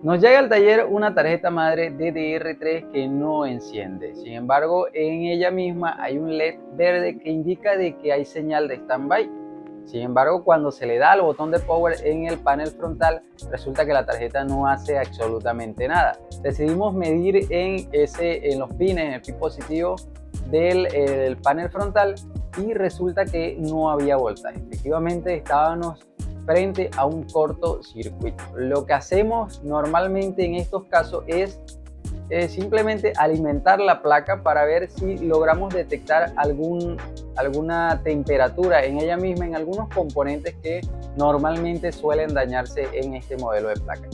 Nos llega al taller una tarjeta madre DDR3 que no enciende. Sin embargo, en ella misma hay un LED verde que indica de que hay señal de standby. Sin embargo, cuando se le da al botón de power en el panel frontal, resulta que la tarjeta no hace absolutamente nada. Decidimos medir en los pines, en el pin positivo del panel frontal, y resulta que no había voltaje. Efectivamente, estábamos frente a un cortocircuito. Lo que hacemos normalmente en estos casos es simplemente alimentar la placa para ver si logramos detectar alguna temperatura en ella misma, en algunos componentes que normalmente suelen dañarse en este modelo de placa.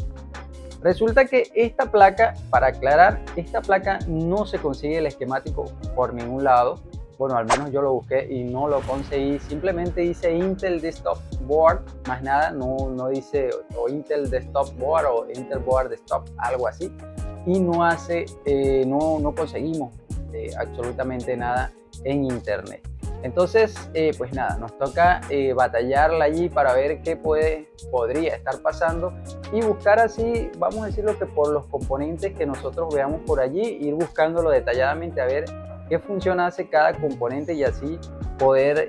Resulta que esta placa, para aclarar, esta placa no se consigue el esquemático por ningún lado. Bueno, al menos yo lo busqué y no lo conseguí. Simplemente dice Intel Desktop Board, más nada, no dice o Intel Desktop Board o Intel Board Desktop, algo así. Y no conseguimos absolutamente nada en internet. Entonces, pues nada, nos toca batallarla allí para ver qué podría estar pasando y buscar así, vamos a decirlo, que por los componentes que nosotros veamos por allí, ir buscándolo detalladamente a ver qué función hace cada componente y así poder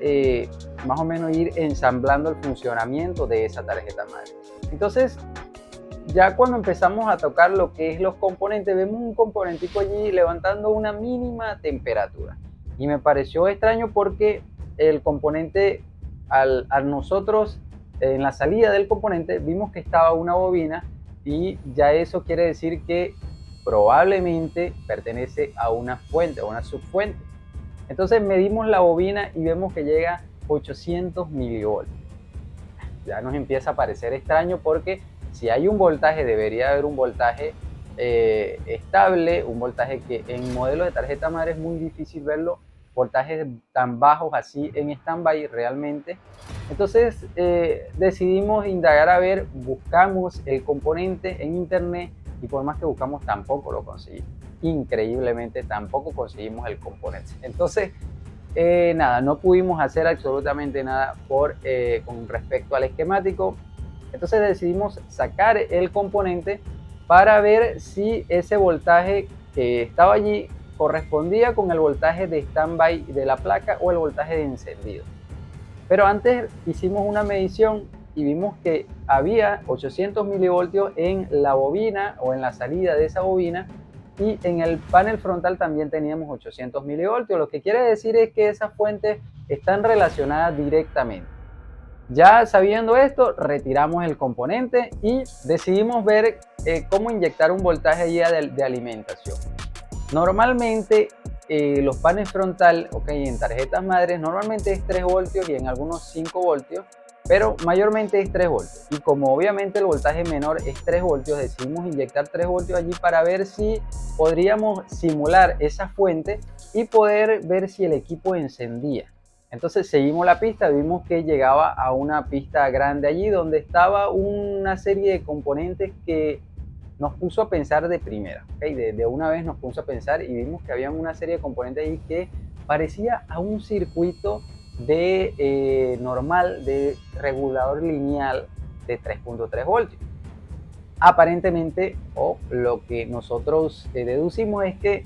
más o menos ir ensamblando el funcionamiento de esa tarjeta madre. Entonces, ya cuando empezamos a tocar lo que es los componentes, vemos un componentico allí levantando una mínima temperatura. Y me pareció extraño porque el componente, al nosotros en la salida del componente, vimos que estaba una bobina y ya eso quiere decir que probablemente pertenece a una fuente, a una subfuente. Entonces medimos la bobina y vemos que llega a 800 milivoltios. Ya nos empieza a parecer extraño porque si hay un voltaje, debería haber un voltaje estable, un voltaje que en modelos de tarjeta madre es muy difícil verlo, voltajes tan bajos así en standby realmente. Entonces decidimos indagar a ver, buscamos el componente en internet y por más que buscamos tampoco lo conseguimos. Increíblemente tampoco conseguimos el componente. Entonces nada, no pudimos hacer absolutamente nada con respecto al esquemático. Entonces decidimos sacar el componente para ver si ese voltaje que estaba allí correspondía con el voltaje de standby de la placa o el voltaje de encendido. Pero antes hicimos una medición y vimos que había 800 milivoltios en la bobina o en la salida de esa bobina, y en el panel frontal también teníamos 800 milivoltios, lo que quiere decir es que esas fuentes están relacionadas directamente. Ya sabiendo esto, retiramos el componente y decidimos ver cómo inyectar un voltaje allí de alimentación. Normalmente los paneles frontal, en tarjetas madres, normalmente es 3 voltios y en algunos 5 voltios, pero mayormente es 3 voltios. Y como obviamente el voltaje menor es 3 voltios, decidimos inyectar 3 voltios allí para ver si podríamos simular esa fuente y poder ver si el equipo encendía. Entonces seguimos la pista, vimos que llegaba a una pista grande allí donde estaba una serie de componentes que nos puso a pensar de primera, de una vez nos puso a pensar y vimos que había una serie de componentes ahí que parecía a un circuito normal de regulador lineal de 3.3 voltios. Aparentemente, lo que nosotros deducimos es que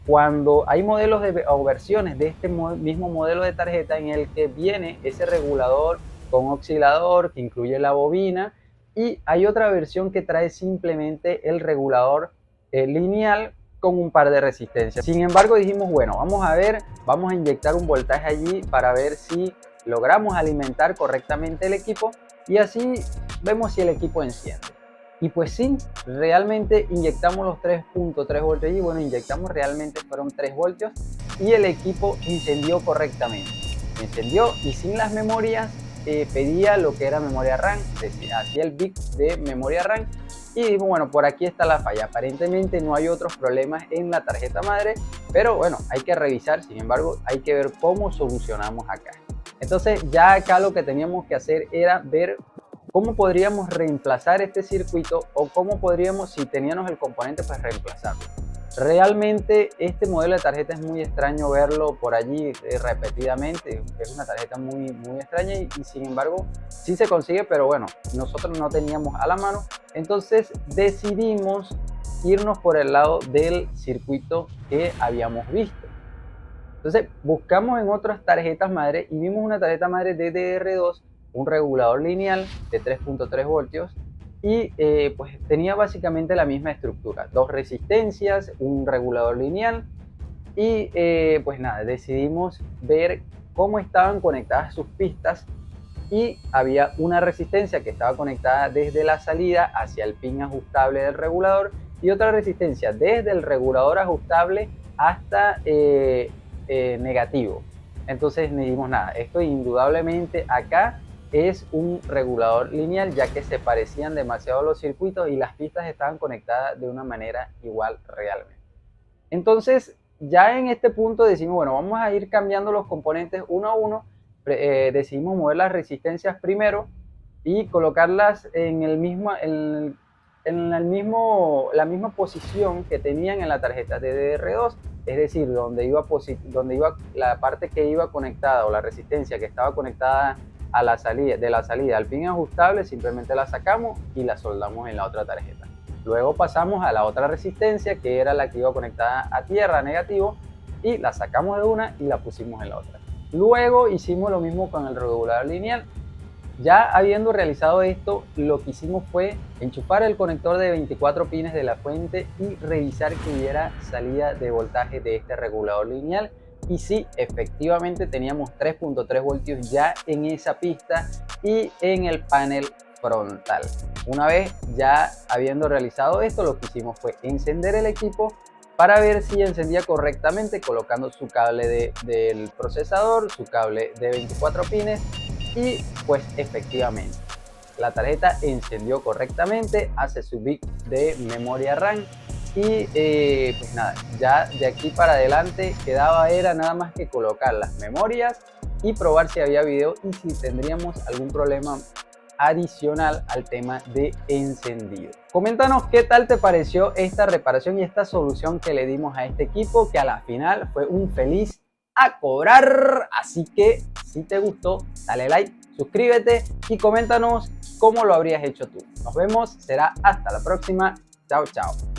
cuando hay modelos o versiones de este mismo modelo de tarjeta en el que viene ese regulador con oscilador que incluye la bobina, y hay otra versión que trae simplemente el regulador lineal con un par de resistencias. Sin embargo, dijimos, bueno, vamos a inyectar un voltaje allí para ver si logramos alimentar correctamente el equipo y así vemos si el equipo enciende. Y pues sí, realmente inyectamos los 3.3 voltios y bueno, inyectamos realmente fueron 3 voltios y el equipo encendió correctamente. Encendió y sin las memorias pedía lo que era memoria RAM, hacía el bit de memoria RAM y dijo, bueno, por aquí está la falla. Aparentemente no hay otros problemas en la tarjeta madre, pero bueno, hay que revisar, sin embargo, hay que ver cómo solucionamos acá. Entonces ya acá lo que teníamos que hacer era ver cómo podríamos reemplazar este circuito o cómo podríamos, si teníamos el componente, pues reemplazarlo. Realmente este modelo de tarjeta es muy extraño verlo por allí repetidamente, es una tarjeta muy extraña y sin embargo sí se consigue, pero bueno, nosotros no teníamos a la mano, entonces decidimos irnos por el lado del circuito que habíamos visto. Entonces buscamos en otras tarjetas madre y vimos una tarjeta madre DDR2, un regulador lineal de 3.3 voltios y pues tenía básicamente la misma estructura, dos resistencias, un regulador lineal y pues nada, decidimos ver cómo estaban conectadas sus pistas y había una resistencia que estaba conectada desde la salida hacia el pin ajustable del regulador y otra resistencia desde el regulador ajustable hasta negativo. Entonces no dijimos nada, esto indudablemente acá es un regulador lineal, ya que se parecían demasiado los circuitos y las pistas estaban conectadas de una manera igual realmente. Entonces ya en este punto decimos, bueno, vamos a ir cambiando los componentes uno a uno. Decidimos mover las resistencias primero y colocarlas en la misma posición que tenían en la tarjeta DDR2, es decir, donde iba la parte que iba conectada o la resistencia que estaba conectada a la salida, de la salida al pin ajustable, simplemente la sacamos y la soldamos en la otra tarjeta. Luego pasamos a la otra resistencia, que era la que iba conectada a tierra, negativo, y la sacamos de una y la pusimos en la otra. Luego hicimos lo mismo con el regulador lineal. Ya habiendo realizado esto, lo que hicimos fue enchufar el conector de 24 pines de la fuente y revisar que hubiera salida de voltaje de este regulador lineal. Y sí, efectivamente teníamos 3.3 voltios ya en esa pista y en el panel frontal. Una vez ya habiendo realizado esto, lo que hicimos fue encender el equipo para ver si encendía correctamente, colocando su cable del procesador, su cable de 24 pines y pues efectivamente la tarjeta encendió correctamente, hace su bit de memoria RAM y pues nada, ya de aquí para adelante era nada más que colocar las memorias y probar si había video y si tendríamos algún problema adicional al tema de encendido. Coméntanos qué tal te pareció esta reparación y esta solución que le dimos a este equipo, que a la final fue un feliz a cobrar. Así que si te gustó, dale like, suscríbete y coméntanos cómo lo habrías hecho tú. Nos vemos, será hasta la próxima. Chao, chao.